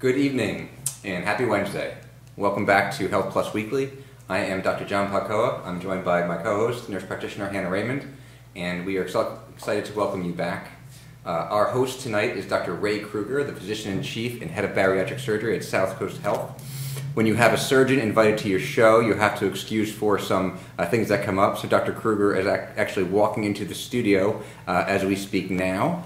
Good evening and happy Wednesday. Welcome back to Health Plus Weekly. I am Dr. John Podkowa. I'm joined by my co-host, nurse practitioner Hannah Raymond, and we are excited to welcome you back. Our host tonight is Dr. Ray Kruger, the physician-in-chief and head of bariatric surgery at Southcoast Health. When you have a surgeon invited to your show, you have to excuse for some things that come up. So Dr. Kruger is actually walking into the studio as we speak now.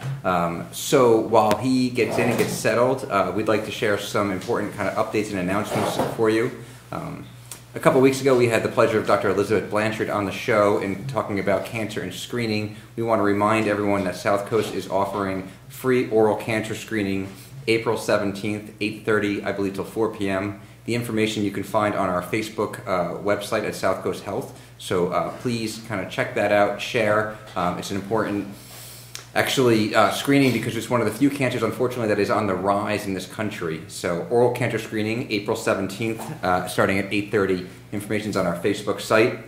So while he gets in and gets settled, we'd like to share some important kind of updates and announcements for you. A couple weeks ago, we had the pleasure of Dr. Elizabeth Blanchard on the show and talking about cancer and screening. We want to remind everyone that Southcoast is offering free oral cancer screening April 17th, 8:30, I believe, till 4 p.m. The information you can find on our Facebook website at Southcoast Health. So please kind of check that out, share. It's an important, screening because it's one of the few cancers, unfortunately, that is on the rise in this country. So oral cancer screening, April 17th, starting at 8:30. Information's on our Facebook site.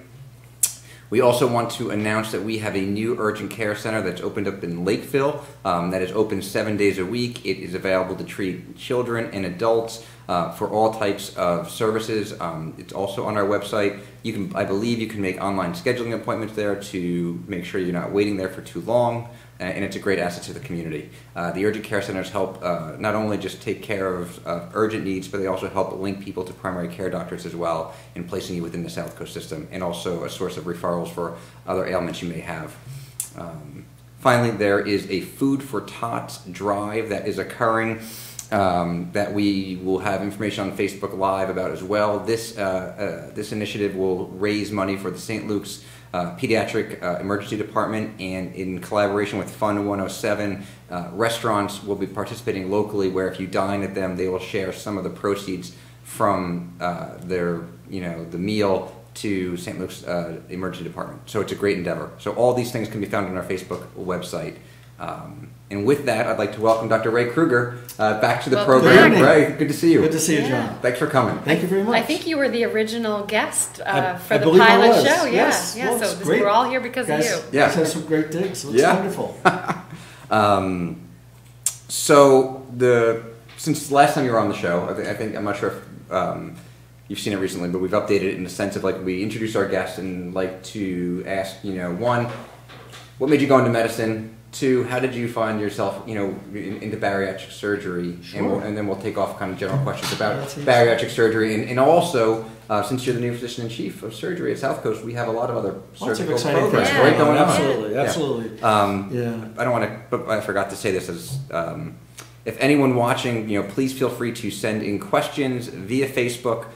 We also want to announce that we have a new urgent care center that's opened up in Lakeville that is open 7 days a week. It is available to treat children and adults for all types of services. It's also on our website. I believe you can make online scheduling appointments there to make sure you're not waiting there for too long, and it's a great asset to the community. The urgent care centers help not only just take care of urgent needs, but they also help link people to primary care doctors as well in placing you within the Southcoast system, and also a source of referrals for other ailments you may have. Finally, there is a Food for Tots drive that is occurring that we will have information on Facebook Live about as well. This initiative will raise money for the St. Luke's Pediatric Emergency Department, and in collaboration with Fund 107, restaurants will be participating locally, where if you dine at them, they will share some of the proceeds from the meal to St. Luke's Emergency Department. So it's a great endeavor. So all these things can be found on our Facebook website. And with that, I'd like to welcome Dr. Ray Kruger back to the program. Ray, good to see you. Good to see you, John. Thanks for coming. Thank you very much. I think you were the original guest for the pilot show. Yes. Yeah. Well, so we're all here because of you. Yeah. You had some great digs. So it's wonderful. Since the last time you were on the show, I think I'm not sure if you've seen it recently, but we've updated it in the sense of we introduce our guests and like to ask, one, what made you go into medicine? Two, how did you find yourself, into bariatric surgery? Sure. And then we'll take off kind of general questions about bariatric surgery. And also, since you're the new physician-in-chief of surgery at Southcoast, we have a lot of other surgical programs going on. Absolutely. I don't want to, but I forgot to say this as, if anyone watching, please feel free to send in questions via Facebook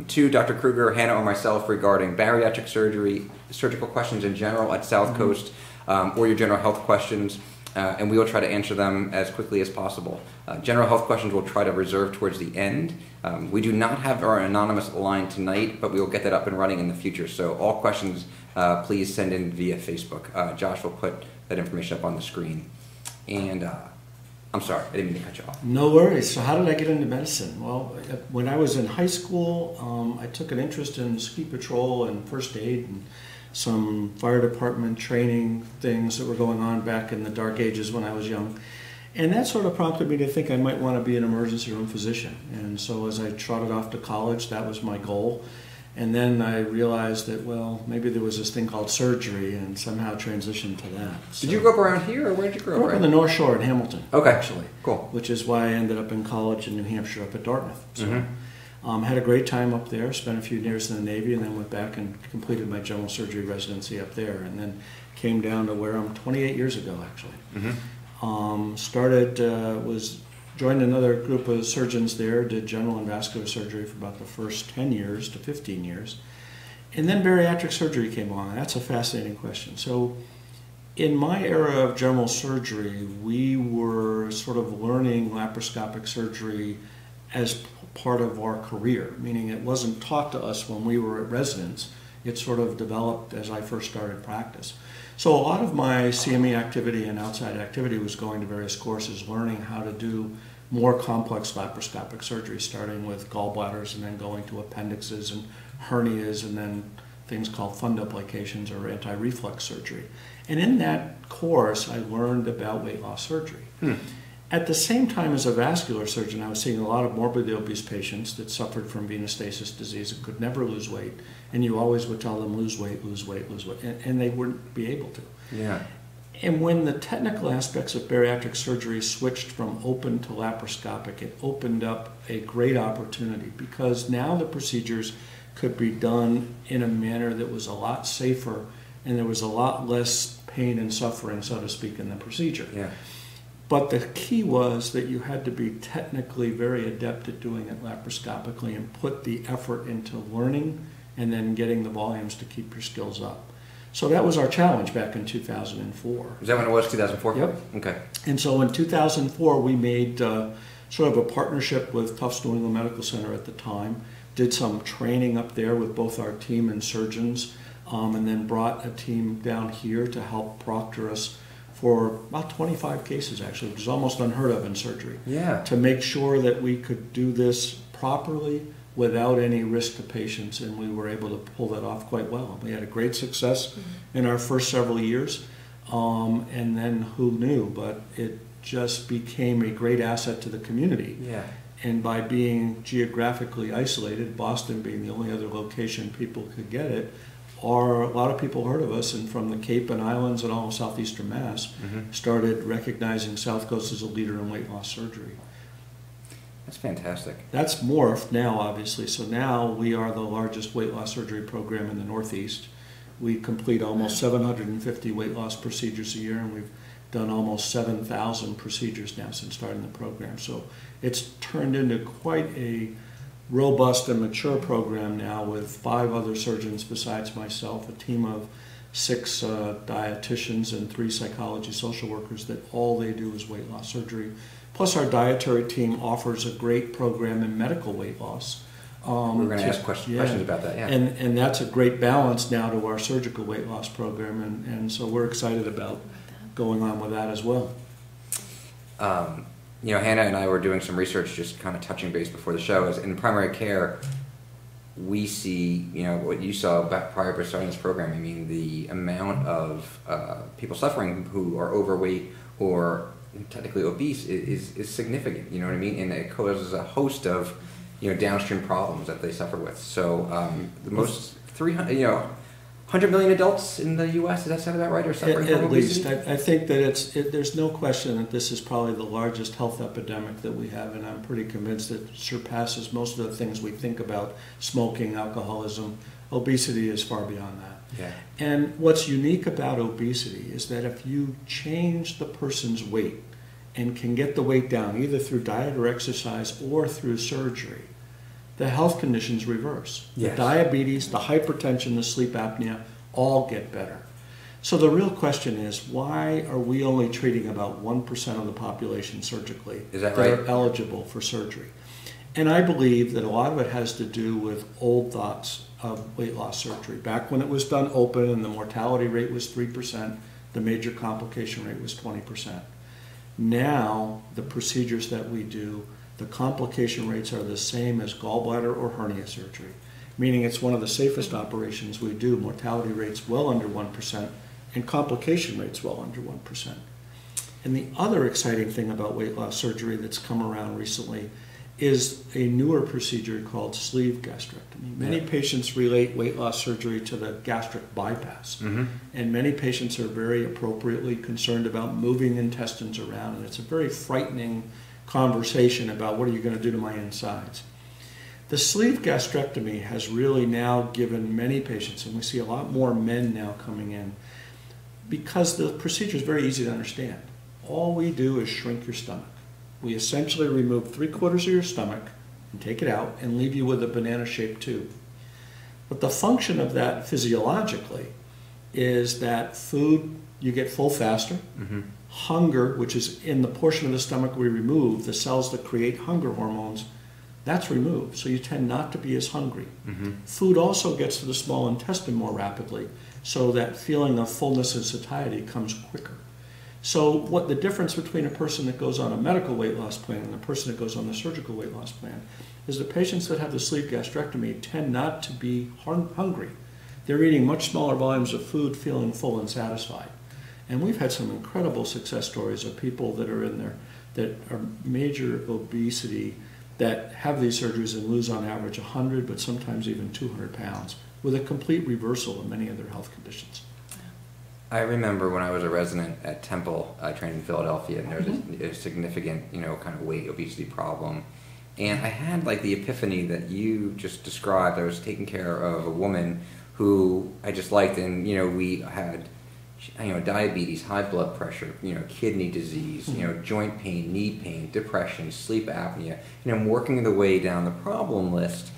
to Dr. Kruger, Hannah, or myself regarding bariatric surgery, surgical questions in general at Southcoast. Or your general health questions, and we will try to answer them as quickly as possible. General health questions we'll try to reserve towards the end. We do not have our anonymous line tonight, but we will get that up and running in the future. So all questions, please send in via Facebook. Josh will put that information up on the screen. And I'm sorry, I didn't mean to cut you off. No worries. So how did I get into medicine? Well, when I was in high school, I took an interest in ski patrol and first aid and some fire department training things that were going on back in the dark ages when I was young. And that sort of prompted me to think I might want to be an emergency room physician. And so as I trotted off to college, that was my goal. And then I realized that, well, maybe there was this thing called surgery, and somehow transitioned to that. So, did you grow up around here, or where did you grow up? I grew up in the North Shore in Hamilton, actually. Cool. Which is why I ended up in college in New Hampshire up at Dartmouth. So, had a great time up there, spent a few years in the Navy, and then went back and completed my general surgery residency up there, and then came down to where I'm 28 years ago, actually. Joined another group of surgeons there, did general and vascular surgery for about the first 10 years to 15 years. And then bariatric surgery came along. That's a fascinating question. So in my era of general surgery, we were sort of learning laparoscopic surgery as part of our career, meaning it wasn't taught to us when we were at residence. It sort of developed as I first started practice. So a lot of my CME activity and outside activity was going to various courses, learning how to do more complex laparoscopic surgery, starting with gallbladders and then going to appendixes and hernias and then things called fundoplications or anti-reflux surgery. And in that course, I learned about weight loss surgery. At the same time, as a vascular surgeon, I was seeing a lot of morbidly obese patients that suffered from venous stasis disease and could never lose weight. And you always would tell them, lose weight, lose weight, lose weight. And they wouldn't be able to. Yeah. And when the technical aspects of bariatric surgery switched from open to laparoscopic, it opened up a great opportunity, because now the procedures could be done in a manner that was a lot safer, and there was a lot less pain and suffering, so to speak, in the procedure. Yeah. But the key was that you had to be technically very adept at doing it laparoscopically and put the effort into learning and then getting the volumes to keep your skills up. So that was our challenge back in 2004. Is that when it was, 2004? Yep. Okay. And so in 2004, we made sort of a partnership with Tufts New England Medical Center at the time, did some training up there with both our team and surgeons, and then brought a team down here to help proctor us for about 25 cases, actually, which is almost unheard of in surgery. Yeah. To make sure that we could do this properly without any risk to patients, and we were able to pull that off quite well. We had a great success in our first several years, and then who knew, but it just became a great asset to the community. Yeah. And by being geographically isolated, Boston being the only other location people could get it, a lot of people heard of us, and from the Cape and Islands and all of southeastern Mass, started recognizing Southcoast as a leader in weight loss surgery. That's fantastic. That's morphed now, obviously. So now we are the largest weight loss surgery program in the Northeast. We complete almost 750 weight loss procedures a year, and we've done almost 7,000 procedures now since starting the program. So it's turned into quite a robust and mature program now, with 5 other surgeons besides myself, a team of 6 dietitians and 3 psychology social workers that all they do is weight loss surgery. Plus our dietary team offers a great program in medical weight loss. We're going to ask questions about that, yeah. And that's a great balance now to our surgical weight loss program, and so we're excited about going on with that as well. You know, Hannah and I were doing some research, just kind of touching base before the show. Is in primary care, we see, you know, what you saw back prior to starting this program. I mean, the amount of people suffering who are overweight or technically obese is significant. You know what I mean? And it causes a host of, you know, downstream problems that they suffer with. So the most 100 million adults in the U.S. Does that sound about right? Or suffering from obesity? At least, I think that there's no question that this is probably the largest health epidemic that we have, and I'm pretty convinced it surpasses most of the things we think about: smoking, alcoholism. Obesity is far beyond that. Yeah. And what's unique about obesity is that if you change the person's weight and can get the weight down either through diet or exercise or through surgery, the health conditions reverse. Yes. The diabetes, the hypertension, the sleep apnea all get better. So the real question is, why are we only treating about 1% of the population surgically that are eligible for surgery? And I believe that a lot of it has to do with old thoughts of weight loss surgery. Back when it was done open and the mortality rate was 3%, the major complication rate was 20%. Now, the procedures that we do, the complication rates are the same as gallbladder or hernia surgery, meaning it's one of the safest operations we do. Mortality rates well under 1% and complication rates well under 1%. And the other exciting thing about weight loss surgery that's come around recently is a newer procedure called sleeve gastrectomy. Many patients relate weight loss surgery to the gastric bypass, and many patients are very appropriately concerned about moving intestines around, and it's a very frightening conversation about what are you going to do to my insides. The sleeve gastrectomy has really now given many patients, and we see a lot more men now coming in, because the procedure is very easy to understand. All we do is shrink your stomach. We essentially remove 3/4 of your stomach and take it out and leave you with a banana-shaped tube. But the function of that physiologically is that food, you get full faster. Hunger, which is in the portion of the stomach we remove, the cells that create hunger hormones, that's removed. So you tend not to be as hungry. Food also gets to the small intestine more rapidly, so that feeling of fullness and satiety comes quicker. So what the difference between a person that goes on a medical weight loss plan and a person that goes on the surgical weight loss plan is the patients that have the sleeve gastrectomy tend not to be hungry. They're eating much smaller volumes of food, feeling full and satisfied. And we've had some incredible success stories of people that are in their that are major obesity that have these surgeries and lose on average 100, but sometimes even 200 pounds with a complete reversal of many of their health conditions. I remember when I was a resident at Temple, I trained in Philadelphia, and there was a significant, kind of weight obesity problem. And I had like the epiphany that you just described. I was taking care of a woman who I just liked, and we had diabetes, high blood pressure, kidney disease, joint pain, knee pain, depression, sleep apnea. I'm working the way down the problem list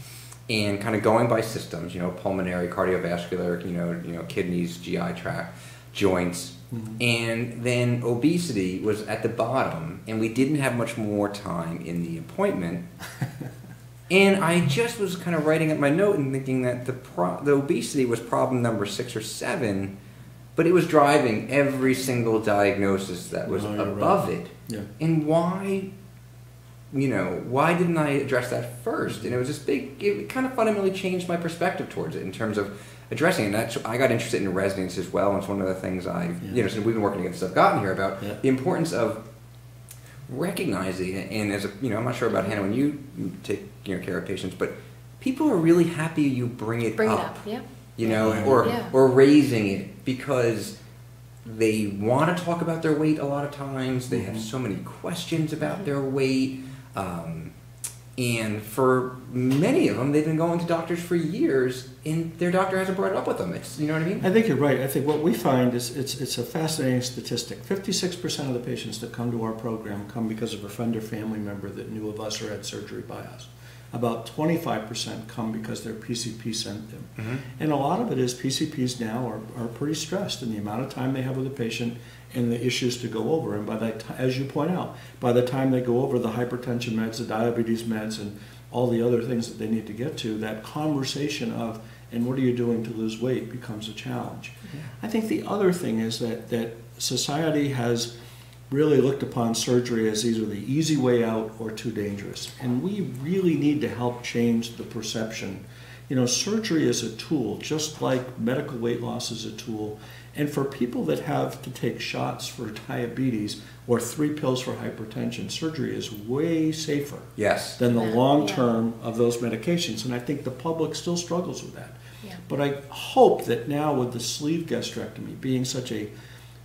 and kind of going by systems, pulmonary, cardiovascular, kidneys, GI tract, joints. And then obesity was at the bottom, and we didn't have much more time in the appointment. And I just was kind of writing up my note and thinking that the obesity was problem number 6 or 7, but it was driving every single diagnosis that was above it. Yeah. And why didn't I address that first? And it was this it kind of fundamentally changed my perspective towards it in terms of addressing it. And I got interested in resonance as well, and it's one of the things since we've been working together since I've gotten here about the importance of recognizing it. And as I'm not sure about Hannah when you take care of patients, but people are really happy you bring it up. Yeah. Or raising it because they want to talk about their weight a lot of times. They have so many questions about their weight. And for many of them, they've been going to doctors for years, and their doctor hasn't brought it up with them. You know what I mean? I think you're right. I think what we find is it's a fascinating statistic. 56% of the patients that come to our program come because of a friend or family member that knew of us or had surgery by us. About 25% come because their PCP sent them. And a lot of it is PCPs now are pretty stressed in the amount of time they have with the patient and the issues to go over. And by that, as you point out, by the time they go over the hypertension meds, the diabetes meds, and all the other things that they need to get to, that conversation of, and what are you doing to lose weight, becomes a challenge. I think the other thing is that society has really looked upon surgery as either the easy way out or too dangerous. And we really need to help change the perception. Surgery is a tool, just like medical weight loss is a tool. And for people that have to take shots for diabetes or 3 pills for hypertension, surgery is way safer than the long term of those medications. And I think the public still struggles with that. But I hope that now with the sleeve gastrectomy being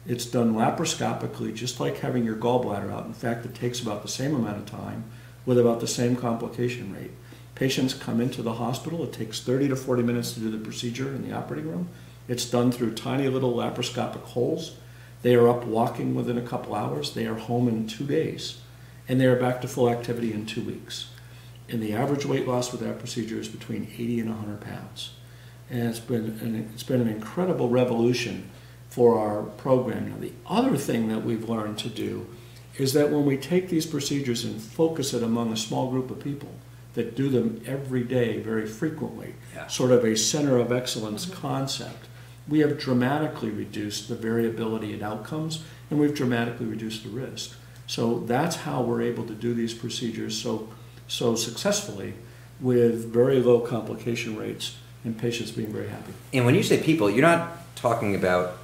it's done laparoscopically, just like having your gallbladder out. In fact, it takes about the same amount of time with about the same complication rate. Patients come into the hospital. It takes 30 to 40 minutes to do the procedure in the operating room. It's done through tiny little laparoscopic holes. They are up walking within a couple hours. They are home in 2 days. And they are back to full activity in 2 weeks. And the average weight loss with that procedure is between 80 and 100 pounds. And it's been an incredible revolution for our program. Now, the other thing that we've learned to do is that when we take these procedures and focus it among a small group of people that do them every day very frequently, sort of a center of excellence concept, we have dramatically reduced the variability in outcomes, and we've dramatically reduced the risk. So that's how we're able to do these procedures so successfully with very low complication rates and patients being very happy. And when you say people, you're not talking about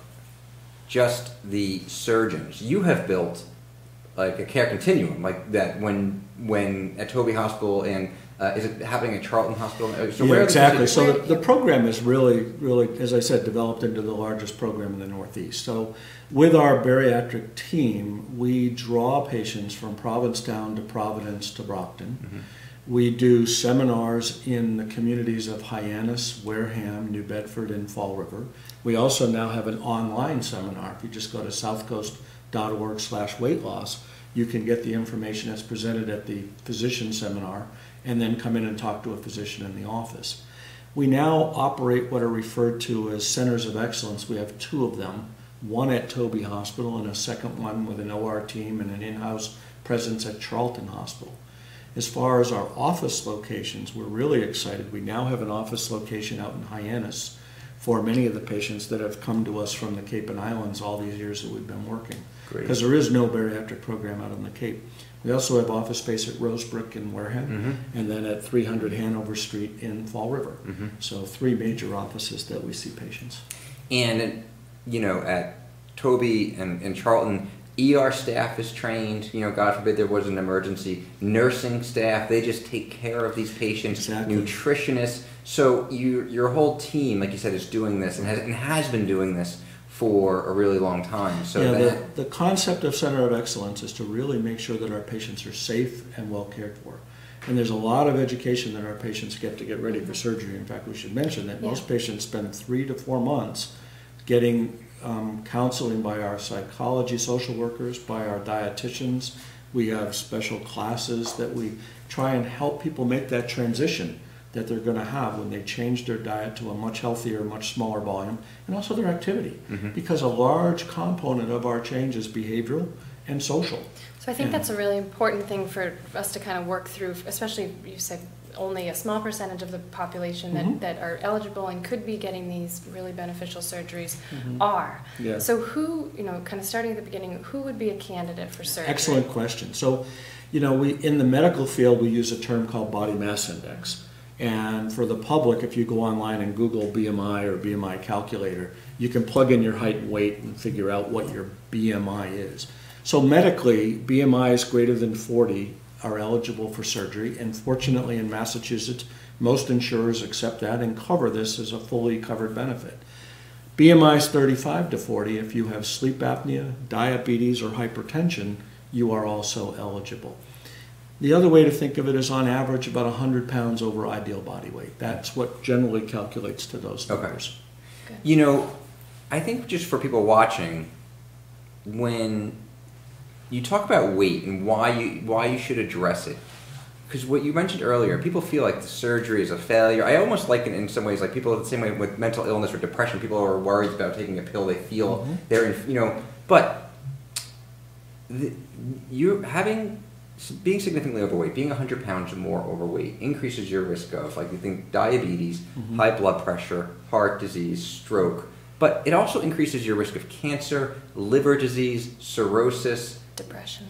just the surgeons. You have built like a care continuum, like that when at Toby Hospital, and is it happening at Charlton Hospital? So exactly. So the program is really, as I said, developed into the largest program in the Northeast. So with our bariatric team, we draw patients from Provincetown to Providence to Brockton. We do seminars in the communities of Hyannis, Wareham, New Bedford, and Fall River. We also now have an online seminar. If you just go to southcoast.org/weight loss, you can get the information that's presented at the physician seminar and then come in and talk to a physician in the office. We now operate what are referred to as centers of excellence. We have 2 of them, one at Toby Hospital and a second one with an OR team and an in-house presence at Charlton Hospital. As far as our office locations, we're really excited. We now have an office location out in Hyannis for many of the patients that have come to us from the Cape and Islands all these years that we've been working. Because there is no bariatric program out on the Cape. We also have office space at Rosebrook in Wareham, and then at 300 Hanover Street in Fall River. So 3 major offices that we see patients. And, at Toby and Charlton, ER staff is trained, God forbid there was an emergency. Nursing staff, they just take care of these patients. Exactly. Nutritionists. So your whole team, like you said, is doing this and has been doing this for a really long time. So the concept of Center of Excellence is to really make sure that our patients are safe and well cared for. And there's a lot of education that our patients get to get ready for surgery. In fact, we should mention that most patients spend 3 to 4 months getting counseling by our psychology social workers, by our dietitians. We have special classes that we try and help people make that transition that they're going to have when they change their diet to a much healthier, much smaller volume, and also their activity. Because a large component of our change is behavioral and social. So I think that's a really important thing for us to kind of work through, especially you said only a small percentage of the population that are eligible and could be getting these really beneficial surgeries are. Yeah. So who, kind of starting at the beginning, who would be a candidate for surgery? Excellent question. So, we in the medical field, we use a term called body mass index. And for the public, if you go online and Google BMI or BMI calculator, you can plug in your height and weight and figure out what your BMI is. So medically, BMIs greater than 40 are eligible for surgery, and fortunately in Massachusetts, most insurers accept that and cover this as a fully covered benefit. BMIs 35 to 40, if you have sleep apnea, diabetes, or hypertension, you are also eligible. The other way to think of it is on average about 100 pounds over ideal body weight. That's what generally calculates to those numbers. Okay. I think just for people watching, when you talk about weight and why you should address it, because what you mentioned earlier, people feel like the surgery is a failure. I almost like it in some ways, like people the same way with mental illness or depression. People are worried about taking a pill. They feel they're in, but being significantly overweight, being 100 pounds or more overweight, increases your risk of, like, you think, diabetes, high blood pressure, heart disease, stroke. But it also increases your risk of cancer, liver disease, cirrhosis,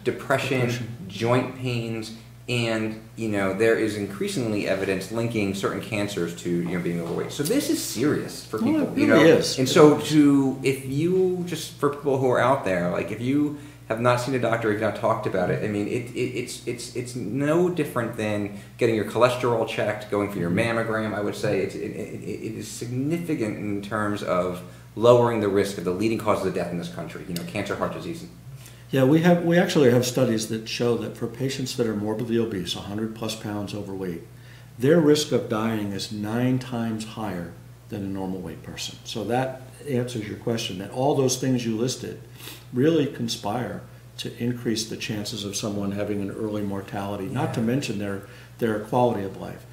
depression, joint pains, and there is increasingly evidence linking certain cancers to being overweight. So this is serious for people. It really is. And so if you, just for people who are out there, like if you have not seen a doctor, or you've not talked about it, I mean, it's no different than getting your cholesterol checked, going for your mammogram. I would say it is significant in terms of lowering the risk of the leading causes of death in this country, cancer, heart disease. Yeah, we actually have studies that show that for patients that are morbidly obese, 100 plus pounds overweight, their risk of dying is 9 times higher than a normal weight person. So that answers your question, that all those things you listed really conspire to increase the chances of someone having an early mortality, not to mention their quality of life.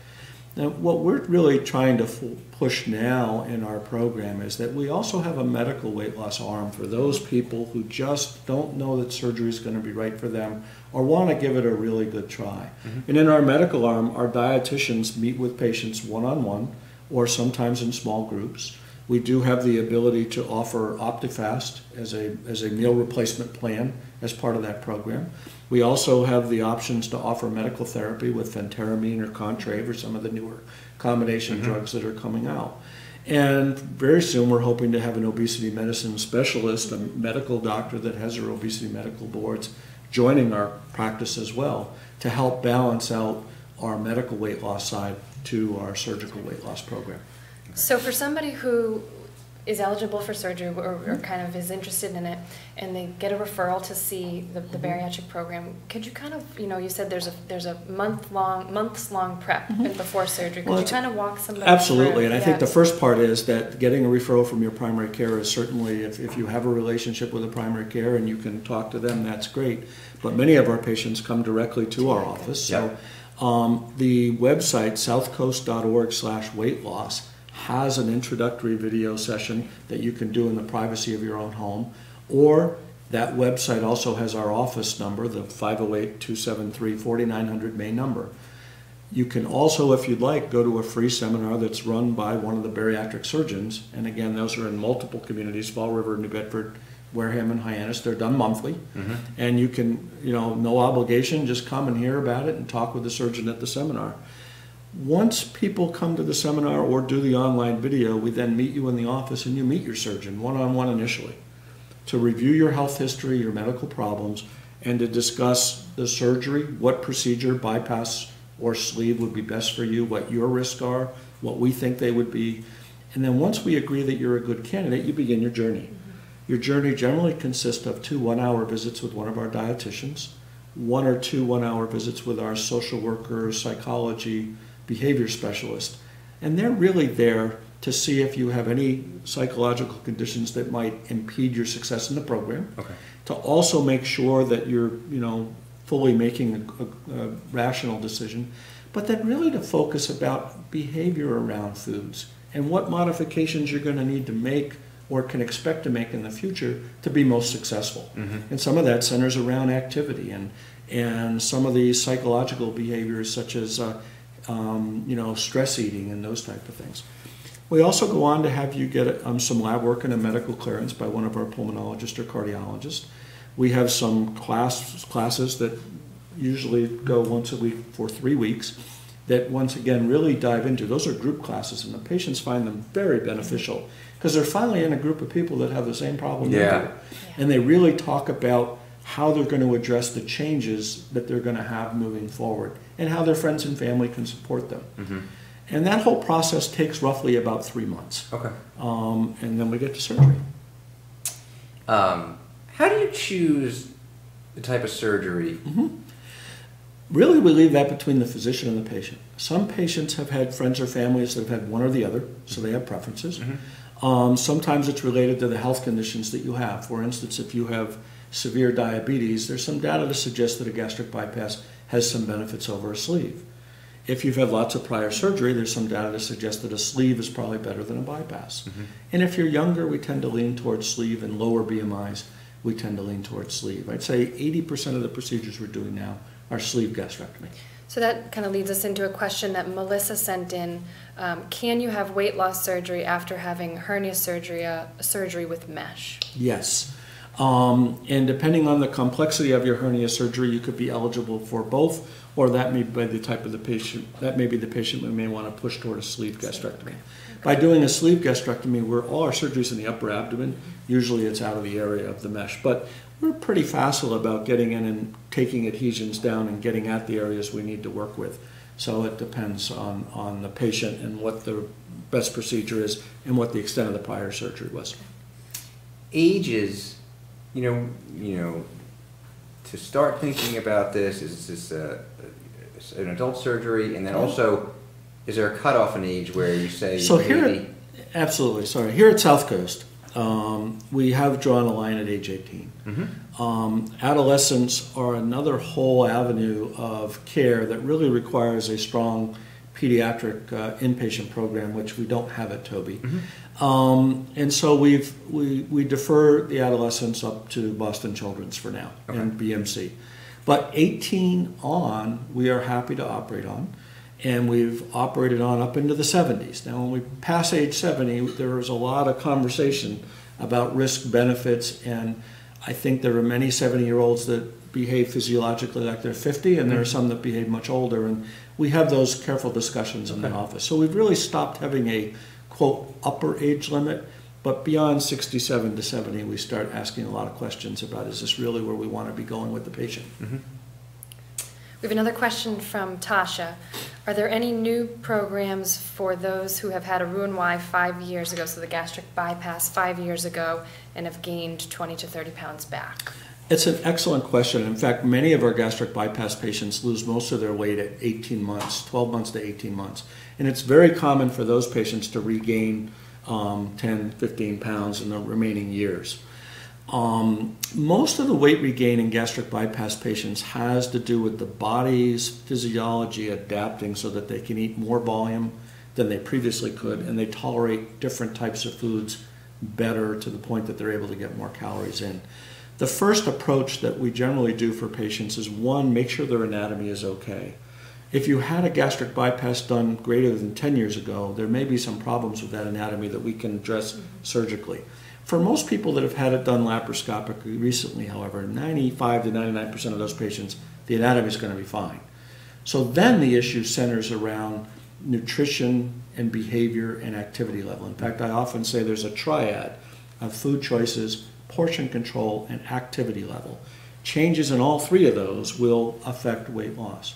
Now, what we're really trying to push now in our program is that we also have a medical weight loss arm for those people who just don't know that surgery is going to be right for them or want to give it a really good try. And in our medical arm, our dietitians meet with patients one-on-one or sometimes in small groups. We do have the ability to offer OptiFast as a meal replacement plan as part of that program. We also have the options to offer medical therapy with phentermine or Contrave or some of the newer combination drugs that are coming out. And very soon we're hoping to have an obesity medicine specialist, a medical doctor that has her obesity medical boards, joining our practice as well to help balance out our medical weight loss side to our surgical weight loss program. So for somebody who is eligible for surgery or kind of is interested in it, and they get a referral to see the bariatric program, could you kind of, you said there's a months long prep before surgery. Could you kind of walk somebody Absolutely, through? and I think the first part is that getting a referral from your primary care is certainly, if you have a relationship with a primary care and you can talk to them, that's great. But many of our patients come directly to our office. So the website, southcoast.org/weight-loss, has an introductory video session that you can do in the privacy of your own home, or that website also has our office number, the 508-273-4900 main number. You can also, if you'd like, go to a free seminar that's run by one of the bariatric surgeons, and again, those are in multiple communities, Fall River, New Bedford, Wareham, and Hyannis. They're done monthly, and you can, no obligation, just come and hear about it and talk with the surgeon at the seminar. Once people come to the seminar or do the online video, we then meet you in the office and you meet your surgeon one-on-one initially to review your health history, your medical problems, and to discuss the surgery, what procedure, bypass or sleeve would be best for you, what your risks are, what we think they would be. And then once we agree that you're a good candidate, you begin your journey. Your journey generally consists of 2 one-hour visits with one of our dietitians, 1 or 2 one-hour visits with our social worker, psychology, behavior specialist. And they're really there to see if you have any psychological conditions that might impede your success in the program. Okay. To also make sure that you're, fully making a rational decision, but then really to focus about behavior around foods and what modifications you're going to need to make or can expect to make in the future to be most successful. Mm-hmm. And some of that centers around activity and some of these psychological behaviors such as stress eating and those type of things. We also go on to have you get some lab work and a medical clearance by one of our pulmonologists or cardiologists. We have some classes that usually go once a week for 3 weeks that once again really dive into. Those are group classes, and the patients find them very beneficial because they're finally in a group of people that have the same problem they do. And they really talk about how they're going to address the changes that they're going to have moving forward and how their friends and family can support them. Mm-hmm. And that whole process takes roughly about 3 months. Okay. And then we get to surgery. How do you choose the type of surgery? Mm-hmm. Really, we leave that between the physician and the patient. Some patients have had friends or families that have had one or the other, so they have preferences. Mm-hmm. Sometimes it's related to the health conditions that you have. For instance, if you have severe diabetes, there's some data to suggest that a gastric bypass has some benefits over a sleeve. If you've had lots of prior surgery, there's some data to suggest that a sleeve is probably better than a bypass. Mm-hmm. And if you're younger, we tend to lean towards sleeve, and lower BMIs, we tend to lean towards sleeve. I'd say 80% of the procedures we're doing now are sleeve gastrectomy. So that kind of leads us into a question that Melissa sent in. Can you have weight loss surgery after having hernia surgery with mesh? Yes. And depending on the complexity of your hernia surgery, you could be eligible for both, or that may be the type of the patient, that may be the patient we may want to push toward a sleeve gastrectomy. Okay. By doing a sleeve gastrectomy, where all our surgery is in the upper abdomen, usually it's out of the area of the mesh. But we're pretty facile about getting in and taking adhesions down and getting at the areas we need to work with. So it depends on the patient and what the best procedure is and what the extent of the prior surgery was. Ages, to start thinking about this, is this an adult surgery, and then also, is there a cutoff in age where you say? So absolutely. Sorry. Here at Southcoast, we have drawn a line at age 18. Mm-hmm. Adolescents are another whole avenue of care that really requires a strong pediatric inpatient program, which we don't have at Toby. Mm-hmm. And so we defer the adolescents up to Boston Children's for now, okay, and BMC. But 18 on, we are happy to operate on. And we've operated on up into the 70s. Now, when we pass age 70, there was a lot of conversation about risk benefits, and I think there are many 70-year-olds that behave physiologically like they're 50, and there are some that behave much older, and we have those careful discussions in the office. So we've really stopped having a, quote, upper age limit, but beyond 67 to 70, we start asking a lot of questions about, is this really where we want to be going with the patient? Mm-hmm. We have another question from Tasha. Are there any new programs for those who have had a Roux-en-Y 5 years ago, so the gastric bypass 5 years ago, and have gained 20 to 30 pounds back? It's an excellent question. In fact, many of our gastric bypass patients lose most of their weight at 18 months, 12 months to 18 months. And it's very common for those patients to regain 10, 15 pounds in the remaining years. Most of the weight regain in gastric bypass patients has to do with the body's physiology adapting so that they can eat more volume than they previously could, and they tolerate different types of foods better to the point that they're able to get more calories in. The first approach that we generally do for patients is, one, make sure their anatomy is okay. If you had a gastric bypass done greater than 10 years ago, there may be some problems with that anatomy that we can address surgically. For most people that have had it done laparoscopically recently, however, 95 to 99% of those patients, the anatomy is going to be fine. So then the issue centers around nutrition and behavior and activity level. In fact, I often say there's a triad of food choices, portion control, and activity level. Changes in all three of those will affect weight loss.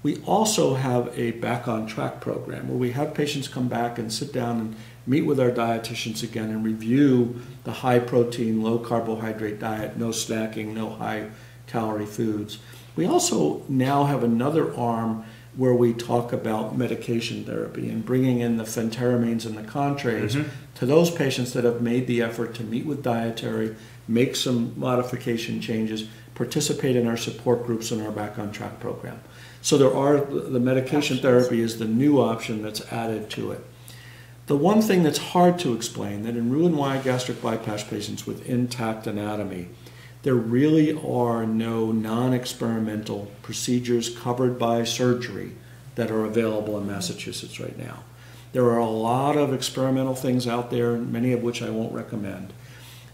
We also have a Back on Track program where we have patients come back and sit down and meet with our dietitians again and review the high protein, low carbohydrate diet, no snacking, no high calorie foods. We also now have another arm where we talk about medication therapy and bringing in the phentermines and the contraries to those patients that have made the effort to meet with dietary, make some modification changes, participate in our support groups in our Back on Track program. So the medication therapy is the new option that's added to it. The one thing that's hard to explain, that in Roux-en-Y gastric bypass patients with intact anatomy, there really are no non-experimental procedures covered by surgery that are available in Massachusetts right now. There are a lot of experimental things out there, many of which I won't recommend.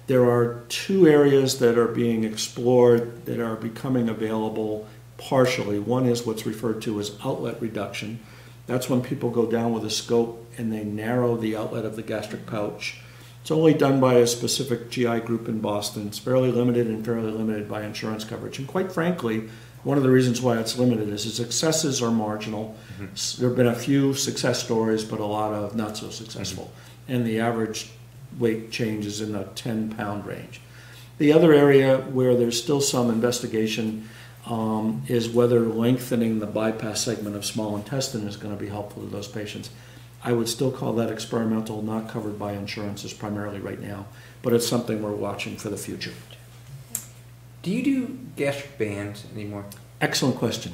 There are two areas that are being explored that are becoming available partially. One is what's referred to as outlet reduction. That's when people go down with a scope and they narrow the outlet of the gastric pouch. It's only done by a specific GI group in Boston. It's fairly limited by insurance coverage. And quite frankly, one of the reasons why it's limited is its successes are marginal. There have been a few success stories, but a lot of not so successful. And the average weight change is in the 10-pound range. The other area where there's still some investigation is whether lengthening the bypass segment of small intestine is going to be helpful to those patients. I would still call that experimental, not covered by insurances primarily right now, but it's something we're watching for the future. Do you do gastric bands anymore? Excellent question.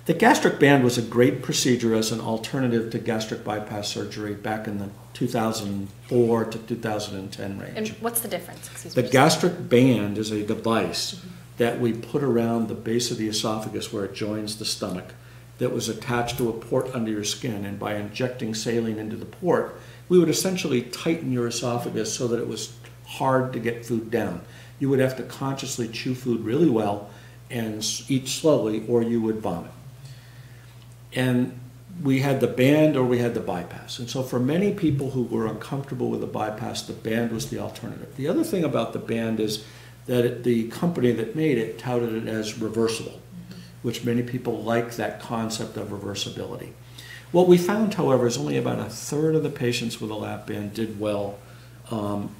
The gastric band was a great procedure as an alternative to gastric bypass surgery back in the 2004 to 2010 range. And what's the difference? The gastric band is a device that we put around the base of the esophagus where it joins the stomach, that was attached to a port under your skin, and by injecting saline into the port, we would essentially tighten your esophagus so that it was hard to get food down. You would have to consciously chew food really well and eat slowly, or you would vomit. And we had the band or we had the bypass. And so for many people who were uncomfortable with the bypass, the band was the alternative. The other thing about the band is that the company that made it touted it as reversible, which many people like that concept of reversibility. What we found, however, is only about a third of the patients with a lap band did well,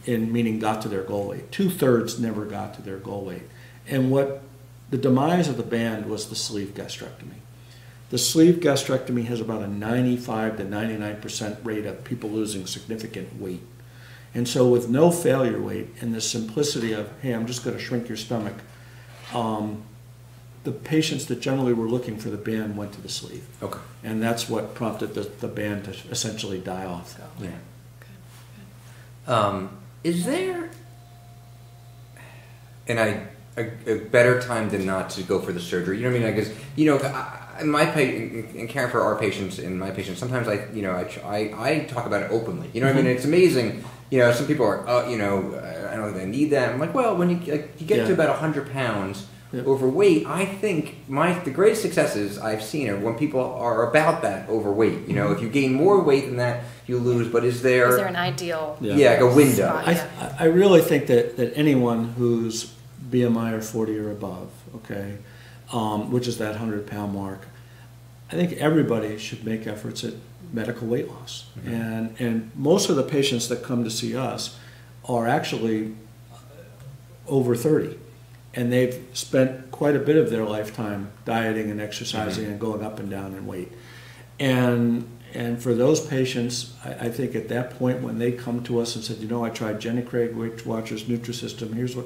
meaning got to their goal weight. 2/3 never got to their goal weight. And what the demise of the band was the sleeve gastrectomy. The sleeve gastrectomy has about a 95 to 99% rate of people losing significant weight. And so with no failure weight and the simplicity of, hey, I'm just going to shrink your stomach, the patients that generally were looking for the band went to the sleeve. Okay. And that's what prompted the band to essentially die off. Yeah. Is there a better time than not to go for the surgery? You know what I mean? Because, in caring for our patients and my patients, sometimes I talk about it openly. You know what I mean? It's amazing. Some people are, I don't know if they need that. I'm like, well, when you get to about 100 pounds, overweight, I think the greatest successes I've seen are when people are about that overweight. If you gain more weight than that, you lose. But is there an ideal? Like a window. I really think that anyone who's BMI or 40 or above, okay, which is that 100-pound mark, I think everybody should make efforts at medical weight loss. And most of the patients that come to see us are actually over 30. And they've spent quite a bit of their lifetime dieting and exercising and going up and down in weight. And for those patients, I think at that point when they come to us and said, I tried Jenny Craig, Weight Watchers, Nutrisystem,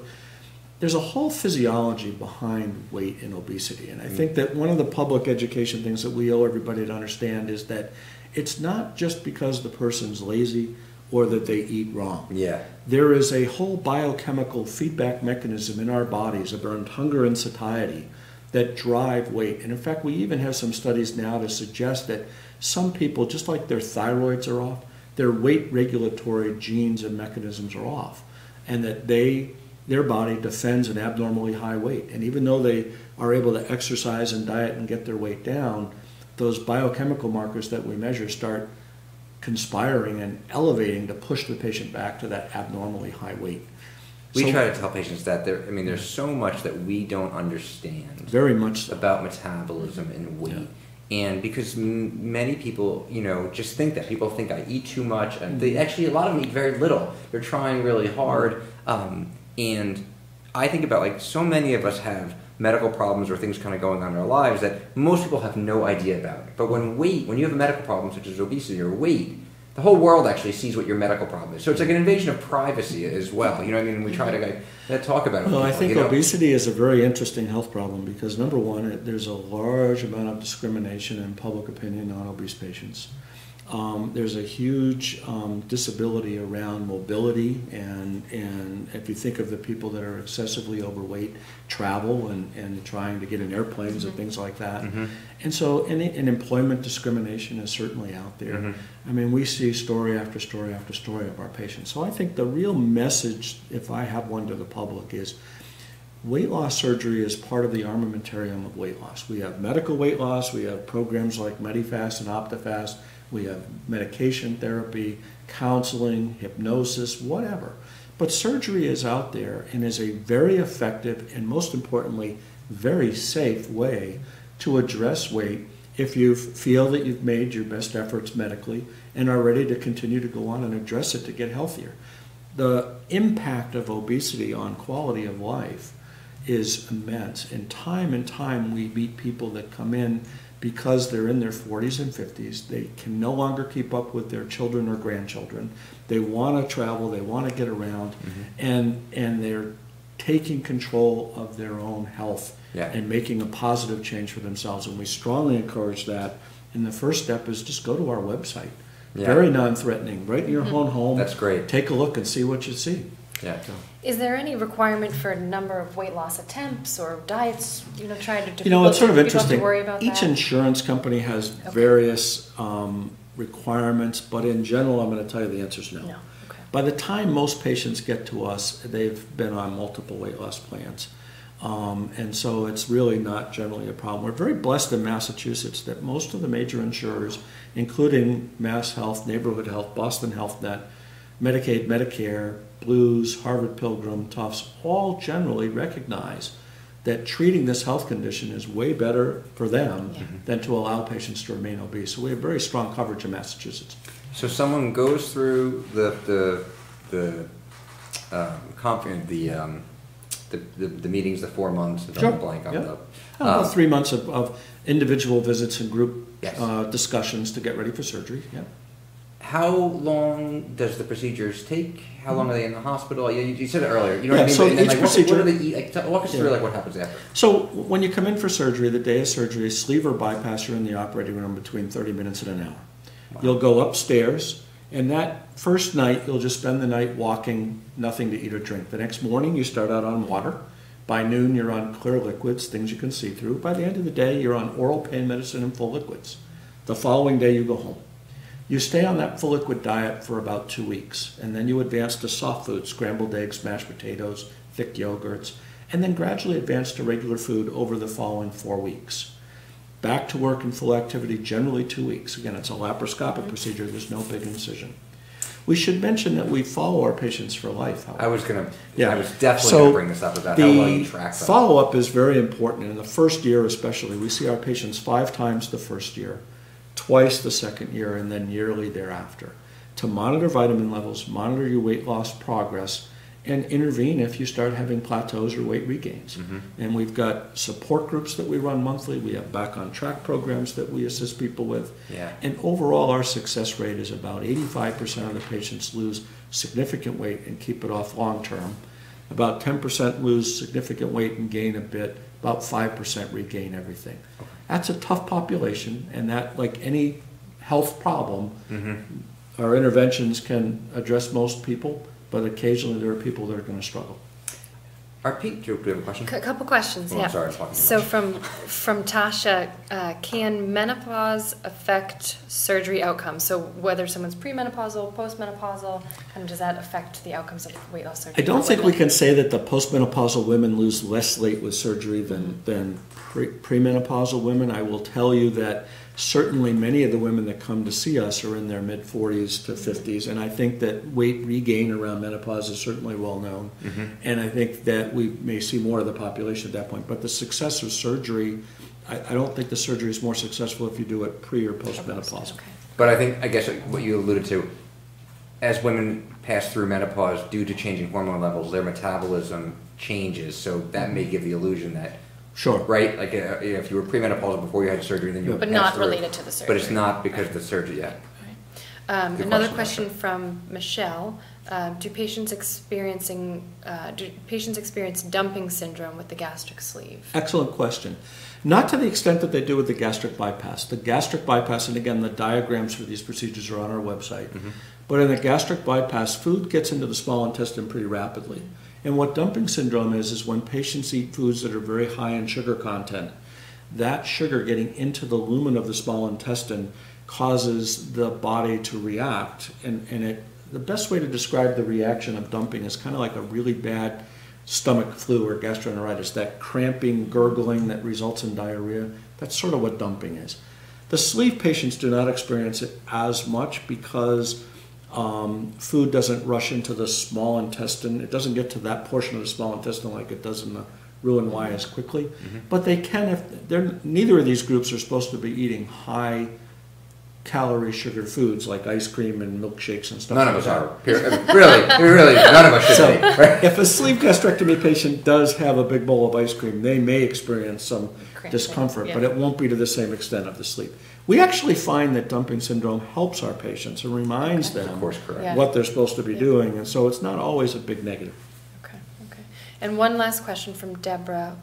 there's a whole physiology behind weight and obesity. And I think that one of the public education things that we owe everybody to understand is that it's not just because the person's lazy or that they eat wrong. Yeah. There is a whole biochemical feedback mechanism in our bodies around hunger and satiety that drive weight. And in fact, we even have some studies now to suggest that some people, just like their thyroids are off, their weight regulatory genes and mechanisms are off. And that their body defends an abnormally high weight. And even though they are able to exercise and diet and get their weight down, those biochemical markers that we measure start conspiring and elevating to push the patient back to that abnormally high weight. We try to tell patients that there's so much that we don't understand. Very much so. About metabolism and weight. Yeah. And because many people, just think that. People think I eat too much, and they actually, a lot of them eat very little. They're trying really hard. And I think about, so many of us have medical problems or things kind of going on in our lives that most people have no idea about. But when you have a medical problem such as obesity or weight, the whole world actually sees what your medical problem is. So it's like an invasion of privacy as well. You know what I mean? We try to talk about it. Well, I think obesity is a very interesting health problem because, number one, there's a large amount of discrimination in public opinion on obese patients. There's a huge disability around mobility, and if you think of the people that are excessively overweight, travel and trying to get in airplanes and things like that. And so and employment discrimination is certainly out there. I mean, we see story after story after story of our patients. So I think the real message, if I have one to the public, is weight loss surgery is part of the armamentarium of weight loss. We have medical weight loss, we have programs like Medifast and OptiFast, we have medication therapy, counseling, hypnosis, whatever. But surgery is out there and is a very effective and, most importantly, very safe way to address weight if you feel that you've made your best efforts medically and are ready to continue to go on and address it to get healthier. The impact of obesity on quality of life is immense. And time we meet people that come in because they're in their 40s and 50s. They can no longer keep up with their children or grandchildren. They want to travel, they want to get around, and they're taking control of their own health and making a positive change for themselves. And we strongly encourage that. And the first step is just go to our website. Very non-threatening, right in your own home. That's great. Take a look and see what you see. Yeah. Is there any requirement for a number of weight loss attempts or diets? Trying to it's sort of interesting. Worry about Each that? insurance company has various requirements, but in general, I'm going to tell you the answer is no. No. Okay. By the time most patients get to us, they've been on multiple weight loss plans. And so it's really not generally a problem. We're very blessed in Massachusetts that most of the major insurers, including Mass Health, Neighborhood Health, Boston Health Net, Medicaid, Medicare, Blues, Harvard Pilgrim, Tufts, all generally recognize that treating this health condition is way better for them than to allow patients to remain obese. So we have very strong coverage in Massachusetts. So someone goes through the meetings, the 4 months, and Sure. blank on about 3 months of individual visits and group discussions to get ready for surgery. Yeah. How long does the procedures take? How long are they in the hospital? You said it earlier. You know what I mean? So and each procedure. What do they eat? Walk us through what happens after. So when you come in for surgery, the day of surgery, sleeve or bypass are in the operating room between 30 minutes and an hour. Wow. You'll go upstairs, and that first night you'll just spend the night walking, nothing to eat or drink. The next morning you start out on water. By noon you're on clear liquids, things you can see through. By the end of the day you're on oral pain medicine and full liquids. The following day you go home. You stay on that full liquid diet for about 2 weeks, and then you advance to soft food, scrambled eggs, mashed potatoes, thick yogurts, and then gradually advance to regular food over the following 4 weeks. Back to work and full activity, generally 2 weeks. Again, it's a laparoscopic procedure. There's no big incision. We should mention that we follow our patients for life. However. I was definitely going to bring this up about how well you track them. Follow-up is very important. In the first year especially, we see our patients 5 times the first year, twice the second year, and then yearly thereafter, to monitor vitamin levels, monitor your weight loss progress, and intervene if you start having plateaus or weight regains. And we've got support groups that we run monthly. We have back on track programs that we assist people with. And overall, our success rate is about 85% of the patients lose significant weight and keep it off long term. About 10% lose significant weight and gain a bit. About 5% regain everything. That's a tough population, and that, like any health problem, our interventions can address most people, but occasionally there are people that are going to struggle. Do you have a question? A couple questions, I'm sorry, I'm talking too So much. from Tasha, can menopause affect surgery outcomes? So whether someone's premenopausal, postmenopausal, and does that affect the outcomes of weight loss surgery? I don't think we can say that the postmenopausal women lose less weight with surgery than premenopausal women. I will tell you that Certainly many of the women that come to see us are in their mid-40s to 50s, and I think that weight regain around menopause is certainly well known. And I think that we may see more of the population at that point. But the success of surgery, I don't think the surgery is more successful if you do it pre or post-menopause. Okay. But I guess what you alluded to, as women pass through menopause due to changing hormone levels, their metabolism changes. So that may give the illusion that, Sure. right? Like if you were premenopausal before you had surgery, then you would But pass not through. related to the surgery. But it's not because of the surgery yet. Another question from Michelle: Do patients experience dumping syndrome with the gastric sleeve? Excellent question. Not to the extent that they do with the gastric bypass. The gastric bypass, and again, the diagrams for these procedures are on our website. But in the gastric bypass, food gets into the small intestine pretty rapidly. And what dumping syndrome is when patients eat foods that are very high in sugar content, that sugar getting into the lumen of the small intestine causes the body to react. And the best way to describe the reaction of dumping is kind of like a really bad stomach flu or gastroenteritis, that cramping, gurgling that results in diarrhea. That's sort of what dumping is. The sleeve patients do not experience it as much because food doesn't rush into the small intestine. It doesn't get to that portion of the small intestine like it does in the Roux-en-Y as quickly. But they can, if they're, neither of these groups are supposed to be eating high calorie sugar foods like ice cream and milkshakes and stuff. None of us are. Really, none of us should So, be. Right? if a sleeve gastrectomy patient does have a big bowl of ice cream, they may experience some discomfort, but it won't be to the same extent of the sleeve. We actually find that dumping syndrome helps our patients and reminds them Of course, correct. what they're supposed to be doing, and so it's not always a big negative. Okay. And one last question from Deborah